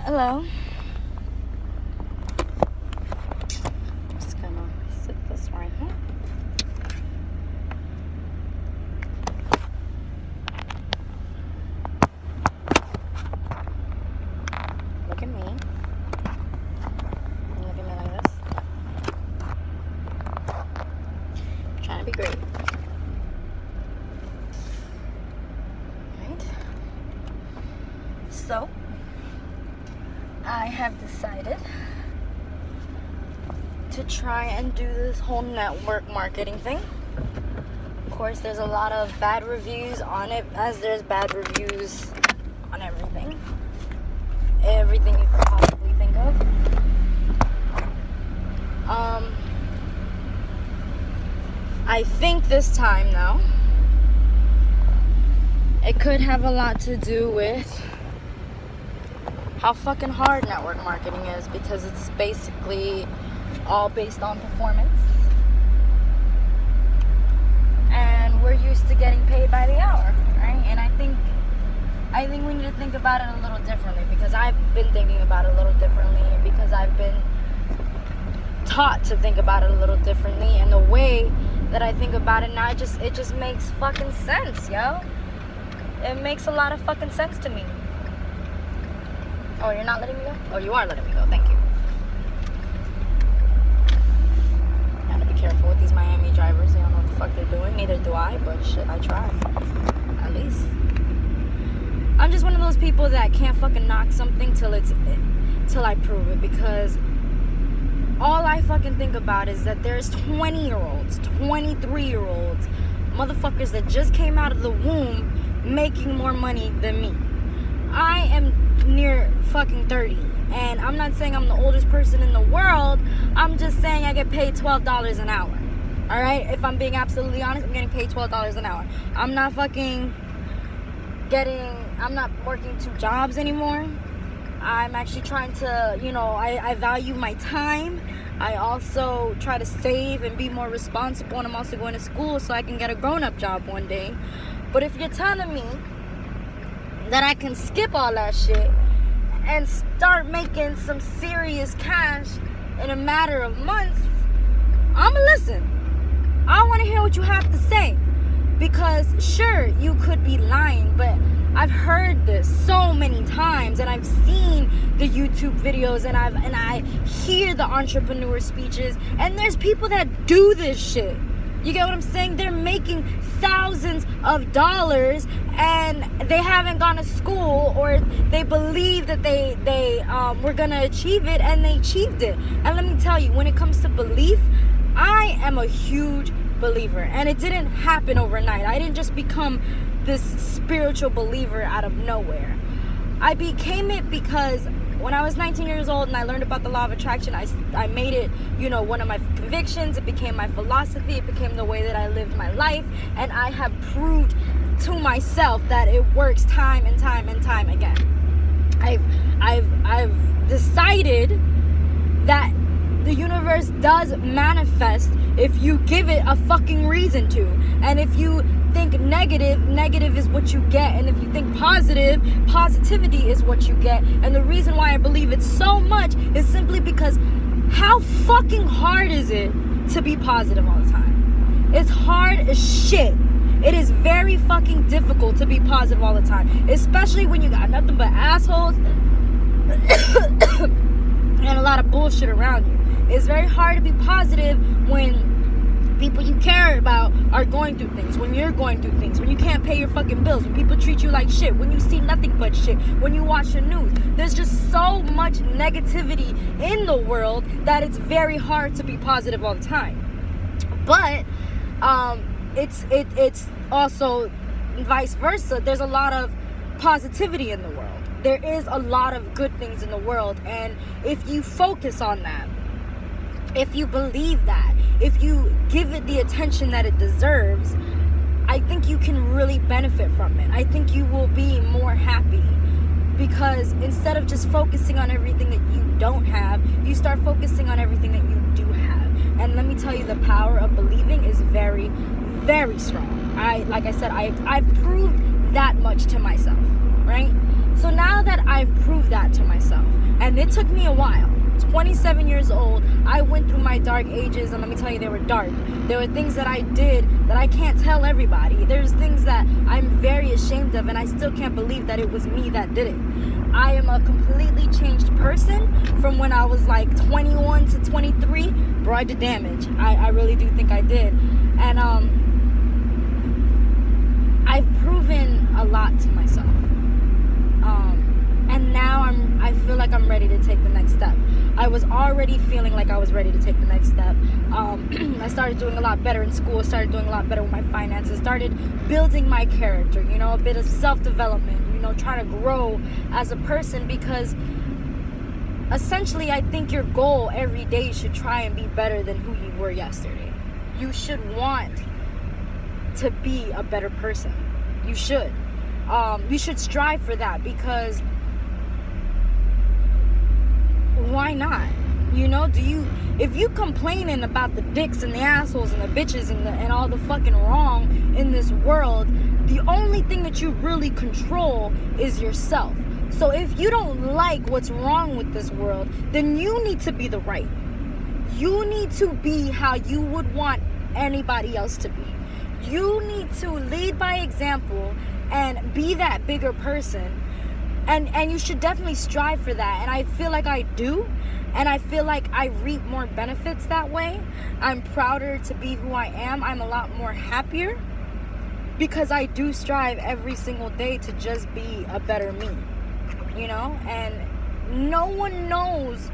Hello. Just gonna sit this right here. Look at me. Look at me like this. Trying to be great. Right? So, I have decided to try and do this whole network marketing thing. Of course, there's a lot of bad reviews on it, as there's bad reviews on everything. Everything you could possibly think of. I think this time, though, it could have a lot to do with how fucking hard network marketing is, because it's basically all based on performance. And we're used to getting paid by the hour, right? And I think we need to think about it a little differently, because I've been thinking about it a little differently, and because I've been taught to think about it a little differently, and the way that I think about it now, it just makes fucking sense, yo. It makes a lot of fucking sense to me. Oh, you're not letting me go? Oh, you are letting me go. Thank you. Gotta be careful with these Miami drivers. They don't know what the fuck they're doing. Neither do I, but shit, I try. At least. I'm just one of those people that can't fucking knock something till I prove it, because all I fucking think about is that there's 20-year-olds, 23-year-olds, motherfuckers that just came out of the womb making more money than me. I am near fucking 30, and I'm not saying I'm the oldest person in the world. I'm just saying I get paid $12 an hour. Alright? If I'm being absolutely honest, I'm getting paid $12 an hour. I'm not working 2 jobs anymore. I'm actually trying to, I value my time. I also try to save and be more responsible, and I'm also going to school so I can get a grown-up job one day. But if you're telling me that I can skip all that shit and start making some serious cash in a matter of months, I'ma listen. I want to hear what you have to say, because sure, you could be lying, but I've heard this so many times, and I've seen the YouTube videos, and I hear the entrepreneur speeches, and there's people that do this shit. You get what I'm saying? They're making thousands of dollars, and they haven't gone to school, or they believe that they were gonna achieve it, and they achieved it. And let me tell you, when it comes to belief, I am a huge believer, and it didn't happen overnight. I didn't just become this spiritual believer out of nowhere. I became it because when I was 19 years old and I learned about the law of attraction, I made it, one of my convictions. It became my philosophy. It became the way that I lived my life. And I have proved to myself that it works time and time and time again. I've decided that the universe does manifest if you give it a fucking reason to. And if you think negative is what you get. And if you think positivity is what you get. And the reason why I believe it so much is simply because how fucking hard is it to be positive all the time? It's hard as shit. It is very fucking difficult to be positive all the time, especially when you got nothing but assholes and a lot of bullshit around you. It's very hard to be positive when people you care about are going through things, when you're going through things, when you can't pay your fucking bills, when people treat you like shit, when you see nothing but shit, when you watch the news. There's just so much negativity in the world that it's very hard to be positive all the time. But it's also vice versa. There's a lot of positivity in the world. There is a lot of good things in the world, and if you focus on that, if you believe that, if you give it the attention that it deserves, I think you can really benefit from it. I think you will be more happy, because instead of just focusing on everything that you don't have, you start focusing on everything that you do have. And let me tell you, the power of believing is very, very strong. Like I said, I've proved that much to myself, right? So now that I've proved that to myself. And it took me a while. 27 years old, I went through my dark ages, and let me tell you, they were dark. There were things that I did that I can't tell everybody. There's things that I'm very ashamed of, and I still can't believe that it was me that did it. I am a completely changed person from when I was like 21 to 23. Bro, I did damage. I really do think I did. And I've proven a lot to myself. And now I feel like I'm ready to take the next step. I was already feeling like I was ready to take the next step. I started doing a lot better in school, started doing a lot better with my finances, started building my character, a bit of self-development, trying to grow as a person, because essentially I think your goal every day should try and be better than who you were yesterday. You should want to be a better person. You should. You should strive for that, because why not? If you complaining about the dicks and the assholes and the bitches and all the fucking wrong in this world, the only thing that you really control is yourself. So if you don't like what's wrong with this world, then you need to be the right. You need to be how you would want anybody else to be. You need to lead by example and be that bigger person. And you should definitely strive for that. And I feel like I do. And I feel like I reap more benefits that way. I'm prouder to be who I am. I'm a lot more happier, because I do strive every single day to just be a better me. And no one knows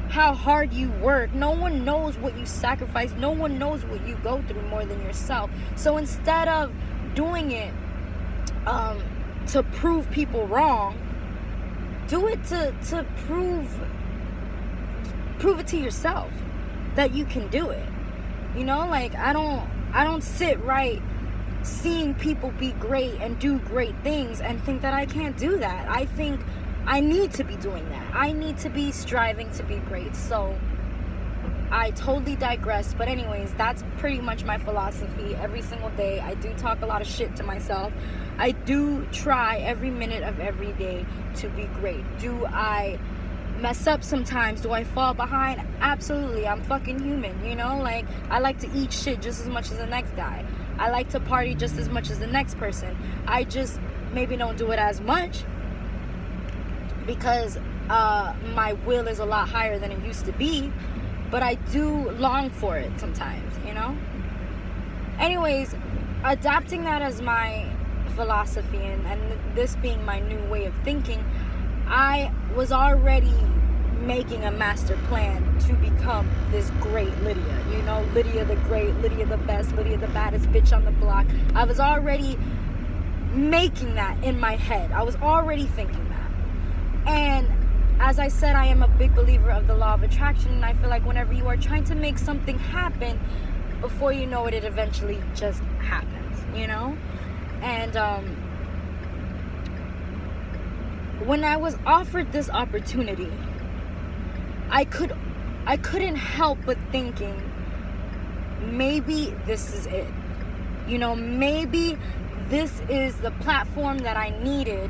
how hard you work. No one knows what you sacrifice. No one knows what you go through more than yourself. So instead of doing it to prove people wrong, do it to prove it to yourself that you can do it. I don't sit right seeing people be great and do great things and think that I can't do that. I think I need to be doing that. I need to be striving to be great. So I totally digress. But anyways, that's pretty much my philosophy every single day. I do talk a lot of shit to myself. I do try every minute of every day to be great. Do I mess up sometimes? Do I fall behind? Absolutely. I'm fucking human, I like to eat shit just as much as the next guy. I like to party just as much as the next person. I just maybe don't do it as much, because my will is a lot higher than it used to be, but I do long for it sometimes, Anyways, adapting that as my philosophy and this being my new way of thinking, I was already making a master plan to become this great Lydia. Lydia the great, Lydia the best, Lydia the baddest bitch on the block. I was already making that in my head. I was already thinking that. And as I said, I am a big believer of the law of attraction, and I feel like whenever you are trying to make something happen, before you know it, it eventually just happens, And when I was offered this opportunity, I couldn't help but thinking, maybe this is it. Maybe this is the platform that I needed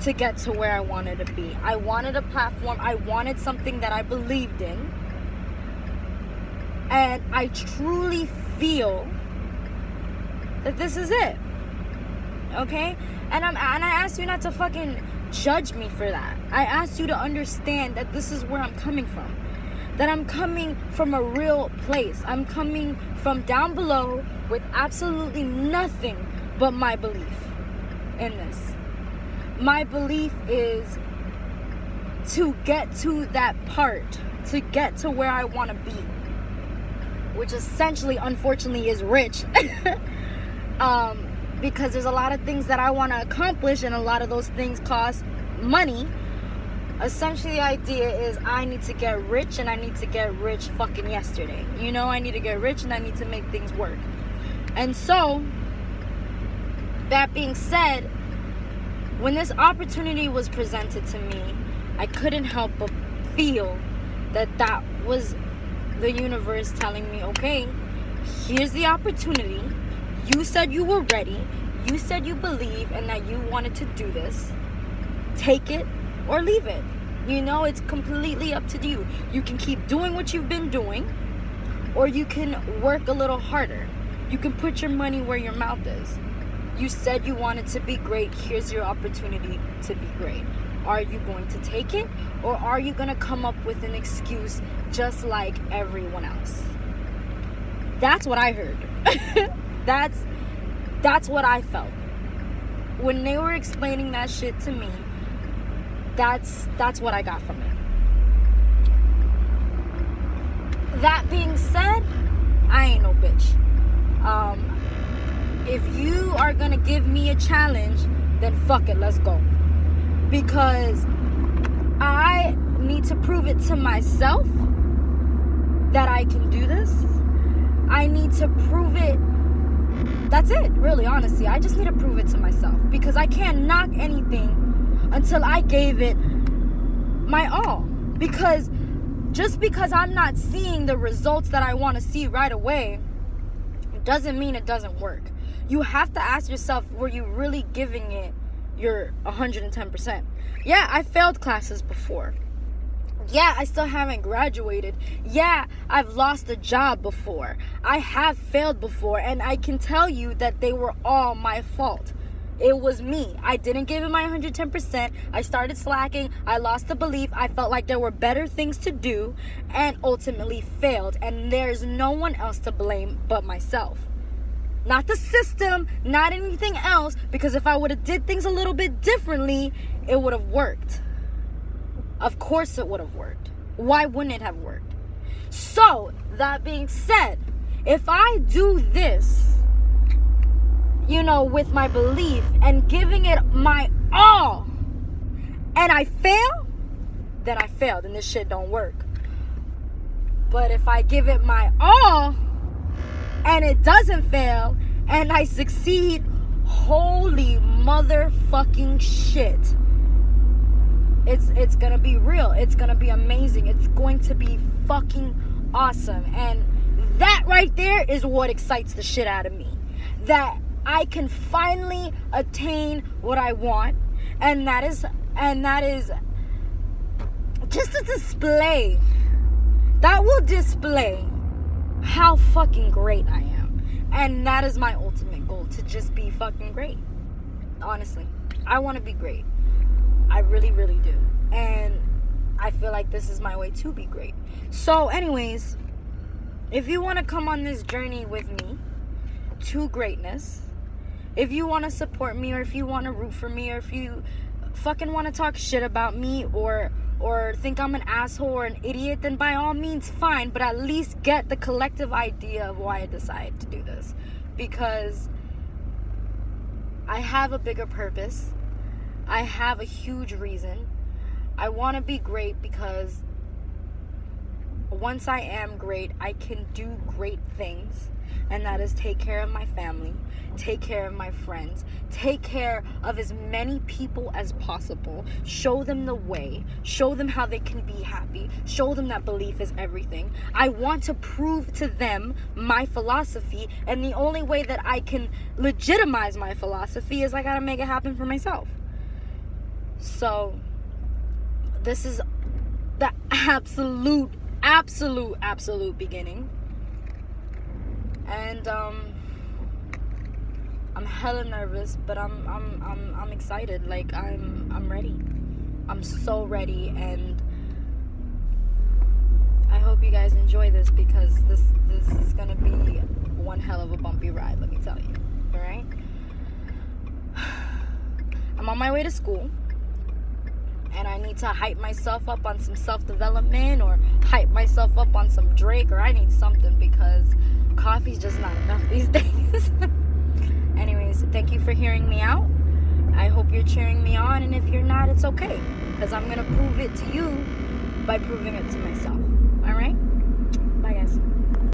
to get to where I wanted to be. I wanted a platform. I wanted something that I believed in. And I truly feel that this is it. Okay? And I ask you not to fucking judge me for that. I ask you to understand that this is where I'm coming from. That I'm coming from a real place. I'm coming from down below with absolutely nothing but my belief in this. My belief is to get to that part, to get to where I want to be, which essentially, unfortunately, is rich. Because there's a lot of things that I want to accomplish, and a lot of those things cost money. Essentially, the idea is I need to get rich, and I need to get rich fucking yesterday. I need to get rich, and I need to make things work. And so, that being said, when this opportunity was presented to me, I couldn't help but feel that was the universe telling me, okay, here's the opportunity. You said you were ready. You said you believe and that you wanted to do this. take it or leave it. You know, it's completely up to you. You can keep doing what you've been doing, or you can work a little harder. You can put your money where your mouth is. You said you wanted to be great. Here's your opportunity to be great. Are you going to take it, or are you going to come up with an excuse just like everyone else? That's what I heard. That's what I felt. When they were explaining that shit to me, that's what I got from it. That being said, I ain't no bitch. If you are gonna give me a challenge, then fuck it, let's go. Because I need to prove it to myself that I can do this. I need to prove it. That's it, really, honestly. I just need to prove it to myself, because I can't knock anything until I gave it my all. Because just because I'm not seeing the results that I want to see right away, it doesn't mean it doesn't work. You have to ask yourself, were you really giving it your 110%? Yeah, I failed classes before. Yeah, I still haven't graduated. Yeah, I've lost a job before. I have failed before, and I can tell you that they were all my fault. It was me. I didn't give it my 110%. I started slacking. I lost the belief. I felt like there were better things to do, and ultimately failed. And there's no one else to blame but myself. Not the system, not anything else, because if I would have did things a little bit differently, it would have worked. Of course it would have worked. Why wouldn't it have worked? So, that being said, if I do this, you know, with my belief and giving it my all, and I fail, then I failed and this shit don't work. But if I give it my all and it doesn't fail and I succeed, holy motherfucking shit. It's gonna be real. It's gonna be amazing. It's going to be fucking awesome. And that right there is what excites the shit out of me. That I can finally attain what I want. And that is just a display. That will display how fucking great I am. And that is my ultimate goal, to just be fucking great. Honestly, I want to be great. I really, really do. And I feel like this is my way to be great. So anyways, if you want to come on this journey with me to greatness, if you want to support me, or if you want to root for me, or if you fucking want to talk shit about me, or think I'm an asshole or an idiot, then by all means fine, but at least get the collective idea of why I decided to do this. Because I have a bigger purpose. I have a huge reason. I want to be great because once I am great, I can do great things. And that is take care of my family, take care of my friends, take care of as many people as possible, show them the way, show them how they can be happy, show them that belief is everything. I want to prove to them my philosophy, and the only way that I can legitimize my philosophy is I gotta make it happen for myself. So this is the absolute beginning. And I'm hella nervous, but I'm excited. Like I'm ready. I'm so ready, and I hope you guys enjoy this, because this is gonna be one hell of a bumpy ride, let me tell you. All right. I'm on my way to school, and I need to hype myself up on some self-development, or hype myself up on some Drake, or I need something, because coffee's just not enough these days. Anyways, thank you for hearing me out. I hope you're cheering me on, and if you're not, it's okay, because I'm going to prove it to you by proving it to myself. All right? Bye, guys.